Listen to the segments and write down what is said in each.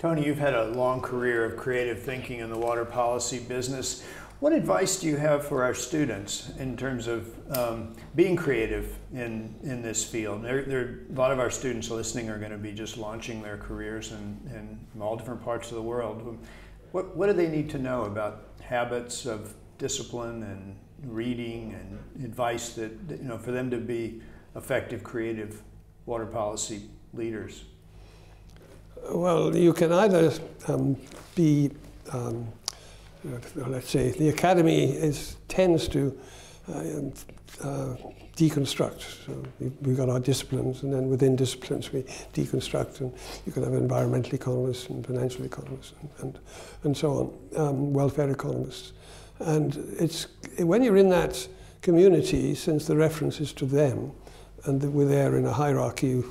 Tony, you've had a long career of creative thinking in the water policy business. What advice do you have for our students in terms of being creative in this field? A lot of our students listening are going to be just launching their careers in all different parts of the world. What do they need to know about habits of discipline and reading and advice that, for them to be effective, creative water policy leaders? Well, you can either be let's say the academy tends to deconstruct. So we've got our disciplines, and then within disciplines we deconstruct, and you can have environmental economists and financial economists and so on, welfare economists. And it's when you're in that community, since the reference is to them, and we're there in a hierarchy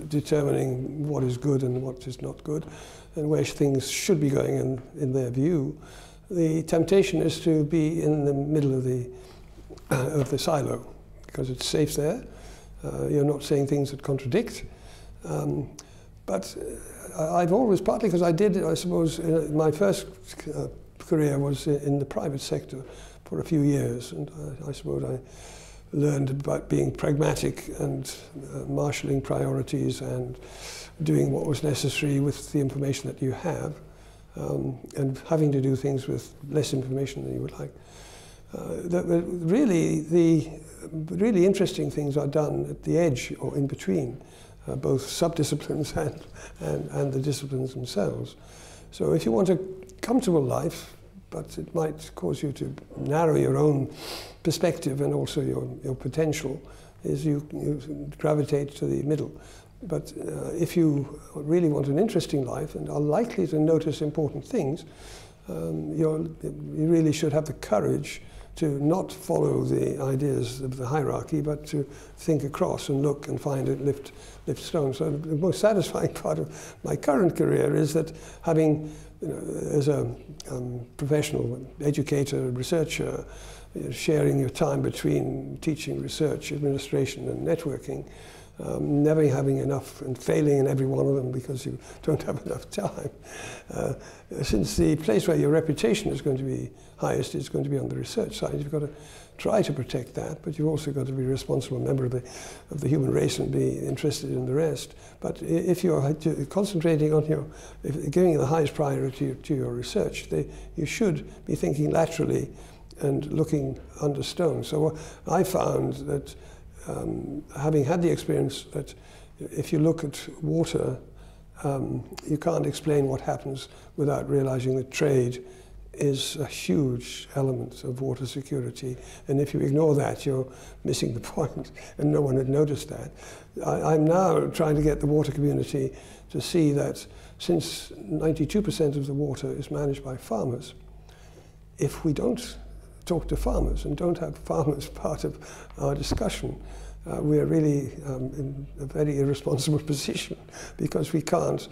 determining what is good and what is not good, and where things should be going in their view, the temptation is to be in the middle of the silo, because it's safe there. You're not saying things that contradict. But I've always, partly because I did, I suppose, my first career was in the private sector for a few years, and I suppose I learned about being pragmatic and marshalling priorities and doing what was necessary with the information that you have, and having to do things with less information than you would like. The really interesting things are done at the edge or in between, both sub-disciplines and the disciplines themselves. So if you want a comfortable life, but it might cause you to narrow your own perspective and also your potential, is you gravitate to the middle. But if you really want an interesting life and are likely to notice important things, you really should have the courage to not follow the ideas of the hierarchy, but to think across and look and find it, lift stones. So the most satisfying part of my current career is that having, as a professional educator, researcher, sharing your time between teaching, research, administration, and networking, never having enough and failing in every one of them because you don't have enough time. Since the place where your reputation is going to be highest is going to be on the research side, you've got to try to protect that, but you've also got to be a responsible member of the human race and be interested in the rest. But if you're concentrating on giving the highest priority to your research, you should be thinking laterally and looking under stone. So I found that having had the experience that if you look at water, you can't explain what happens without realizing that trade is a huge element of water security. And if you ignore that, you're missing the point, and no one had noticed that. I'm now trying to get the water community to see that since 92% of the water is managed by farmers, if we don't talk to farmers and don't have farmers part of our discussion, we're really in a very irresponsible position, because we can't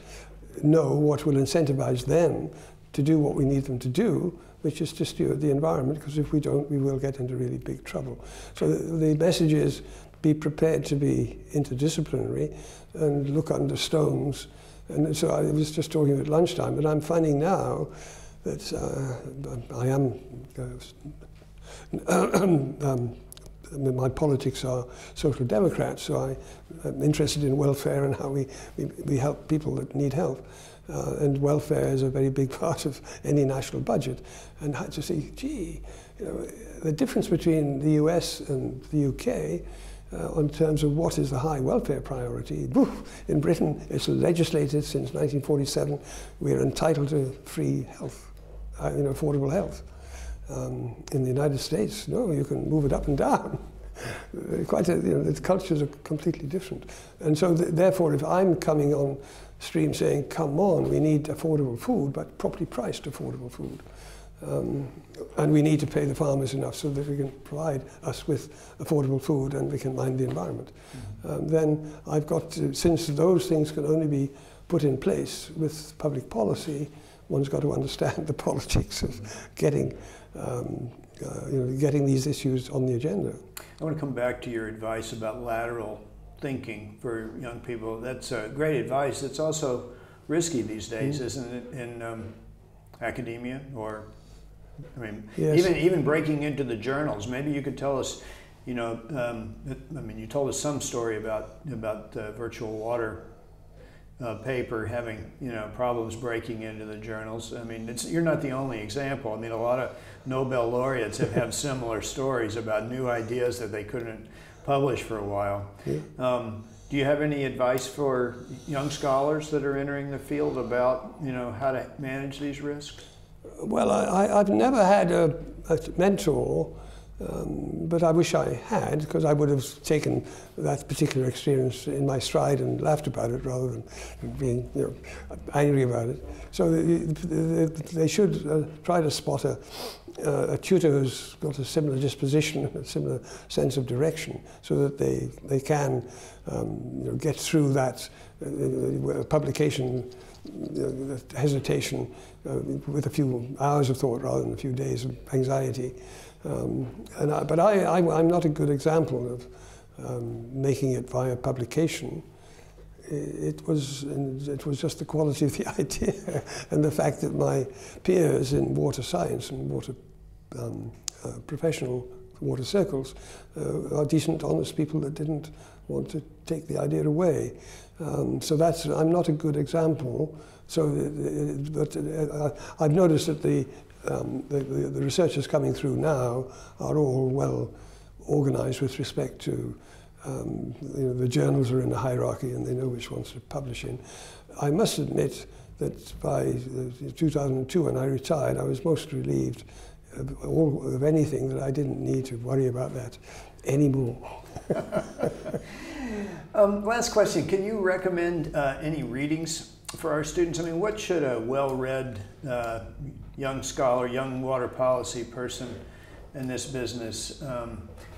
know what will incentivize them to do what we need them to do, which is to steward the environment, because if we don't, we will get into really big trouble. So the message is, be prepared to be interdisciplinary and look under stones. And so I was just talking at lunchtime, but I'm finding now that I am my politics are social democrats, so I'm interested in welfare and how we help people that need help. And welfare is a very big part of any national budget. And I had to say, gee, the difference between the US and the UK in terms of what is the high welfare priority. In Britain, it's legislated since 1947. We're entitled to free health, affordable health. In the United States, no, you can move it up and down. The cultures are completely different. And so therefore, if I'm coming on stream saying, come on, we need affordable food, but properly priced affordable food, and we need to pay the farmers enough so that we can provide us with affordable food and we can mind the environment, then I've got to, since those things can only be put in place with public policy, one's got to understand the politics of getting these issues on the agenda. I want to come back to your advice about lateral thinking for young people. That's great advice. It's also risky these days, isn't it, in academia? Or, I mean, Yes. even breaking into the journals. Maybe you could tell us, you know, I mean, you told us some story about virtual water paper having, you know, problems breaking into the journals. I mean, you're not the only example. I mean, a lot of Nobel laureates have similar stories about new ideas that they couldn't publish for a while. Yeah. Do you have any advice for young scholars that are entering the field about, you know, how to manage these risks? Well, I've never had a mentor, but I wish I had, because I would have taken that particular experience in my stride and laughed about it rather than being, you know, angry about it. So they should try to spot a tutor who's got a similar disposition and a similar sense of direction, so that they can you know, get through that publication hesitation with a few hours of thought rather than a few days of anxiety. But I'm not a good example of making it via publication. It was just the quality of the idea and the fact that my peers in water science and water professional water circles are decent, honest people that didn't want to take the idea away. So I'm not a good example. So, but I've noticed that the researchers coming through now are all well organized with respect to, you know, the journals are in a hierarchy and they know which ones to publish in. I must admit that by 2002, when I retired, I was most relieved of anything, that I didn't need to worry about that anymore. Last question, can you recommend any readings for our students? I mean, what should a well-read young scholar, young water policy person in this business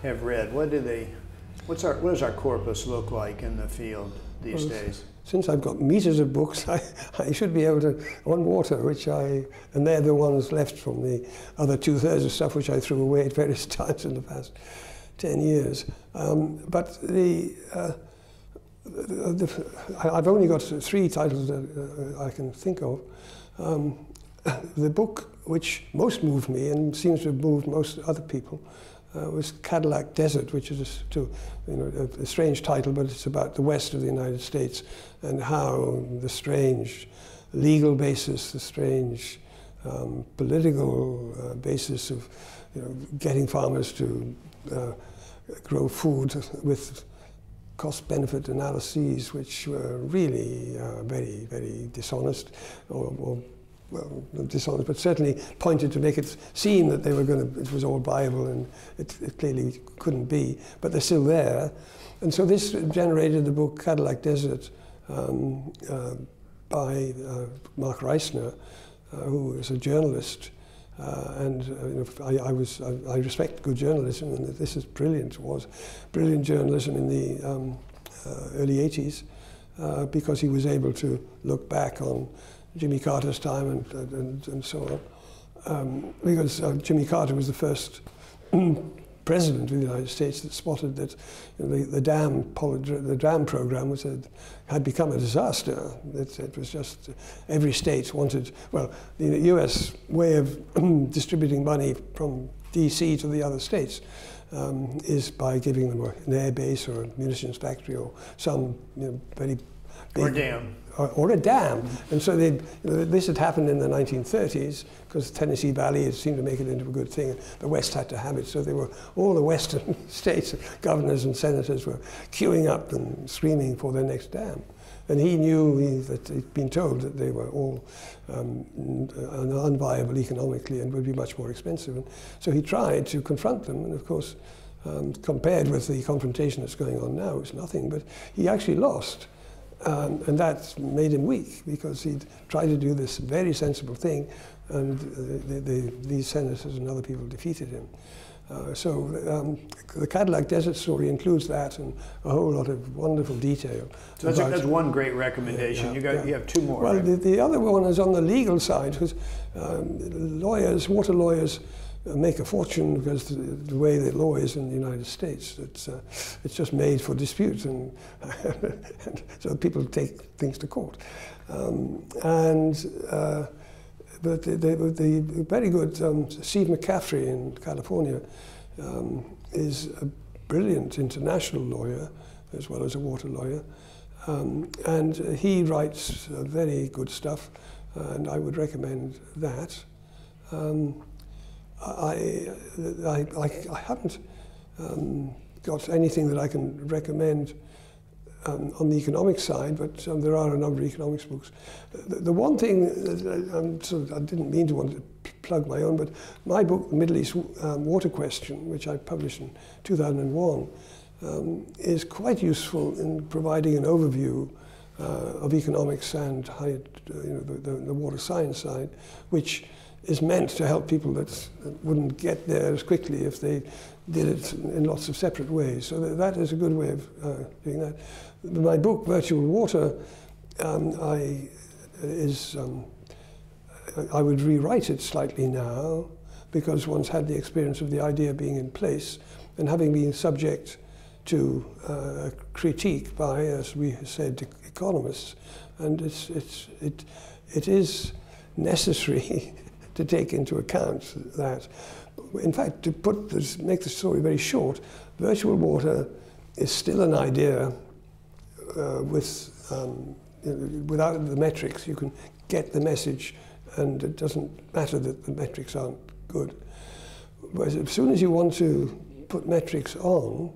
have read? What does our corpus look like in the field these days? Since I've got meters of books, I should be able to, on water, and they're the ones left from the other 2/3 of stuff which I threw away at various times in the past 10 years. But I've only got 3 titles that I can think of. The book which most moved me and seems to have moved most other people was Cadillac Desert, which is a strange title, but it's about the west of the United States and how the strange legal basis, the strange political basis of getting farmers to grow food with cost-benefit analyses which were really very, very dishonest, or well, not dishonest, but certainly pointed to make it seem that they were it was all viable, and it clearly couldn't be, but they're still there. And so this generated the book Cadillac Desert by Mark Reisner, who is a journalist. I respect good journalism, and this is brilliant. It was brilliant journalism in the early 80s, because he was able to look back on Jimmy Carter's time and so on. Because Jimmy Carter was the first president of the United States that spotted that the dam program had become a disaster. It was just every state wanted, well, the US way of distributing money from DC to the other states is by giving them an air base or a munitions factory or some very big... Or dam. Or a dam. And so this had happened in the 1930s because the Tennessee Valley had seemed to make it into a good thing, and the West had to have it. So all the Western states, governors and senators were queuing up and screaming for their next dam. And he knew that he'd been told that they were all unviable economically and would be much more expensive. And so he tried to confront them, and of course, compared with the confrontation that's going on now, it's nothing, but he actually lost. And that made him weak, because he'd tried to do this very sensible thing, and these senators and other people defeated him. So the Cadillac Desert story includes that and a whole lot of wonderful detail. So that's one great recommendation. You have 2 more. Well, right? the other one is on the legal side, because water lawyers make a fortune because the way the law is in the United States, it's just made for dispute, and, and so people take things to court. But the very good Steve McCaffrey in California is a brilliant international lawyer as well as a water lawyer, and he writes very good stuff, and I would recommend that. I haven't got anything that I can recommend on the economic side, but there are a number of economics books. The one thing that I didn't mean to want to plug my own, but my book, The Middle East Water Question, which I published in 2001, is quite useful in providing an overview of economics and the water science side, which is meant to help people that wouldn't get there as quickly if they did it in lots of separate ways. So that is a good way of doing that. My book, Virtual Water, I would rewrite it slightly now, because one's had the experience of the idea being in place and having been subject to critique by, as we said, economists. And it is necessary to take into account that, in fact, to make the story very short, virtual water is still an idea without the metrics. You can get the message, and it doesn't matter that the metrics aren't good. But as soon as you want to put metrics on,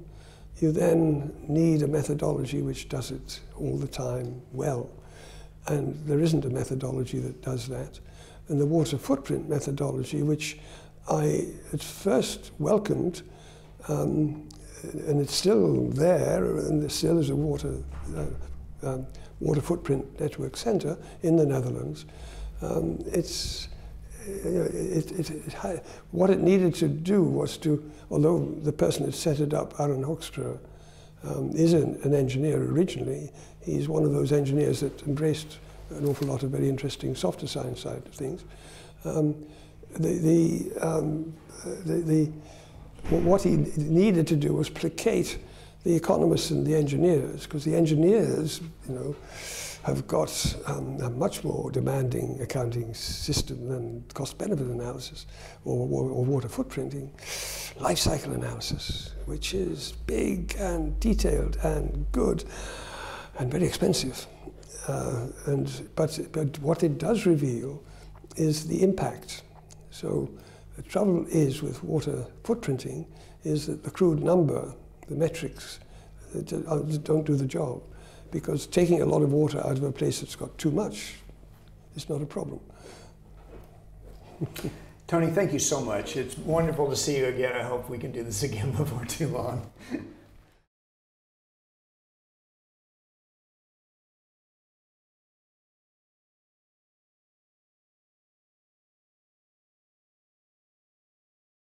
you then need a methodology which does it all the time well. And there isn't a methodology that does that. And the water footprint methodology, which I at first welcomed, and it's still there, and there still is a water footprint network center in the Netherlands. What it needed to do was to, although the person that set it up, Allan Hoekstra, is an engineer originally, he's one of those engineers that embraced an awful lot of very interesting softer science side of things. What he needed to do was placate the economists and the engineers, because the engineers, have got a much more demanding accounting system than cost-benefit analysis or water footprinting, life cycle analysis, which is big and detailed and good and very expensive. But what it does reveal is the impact. So the trouble is with water footprinting is that the crude number, the metrics, don't do the job. Because taking a lot of water out of a place that's got too much is not a problem. Tony, thank you so much. It's wonderful to see you again. I hope we can do this again before too long.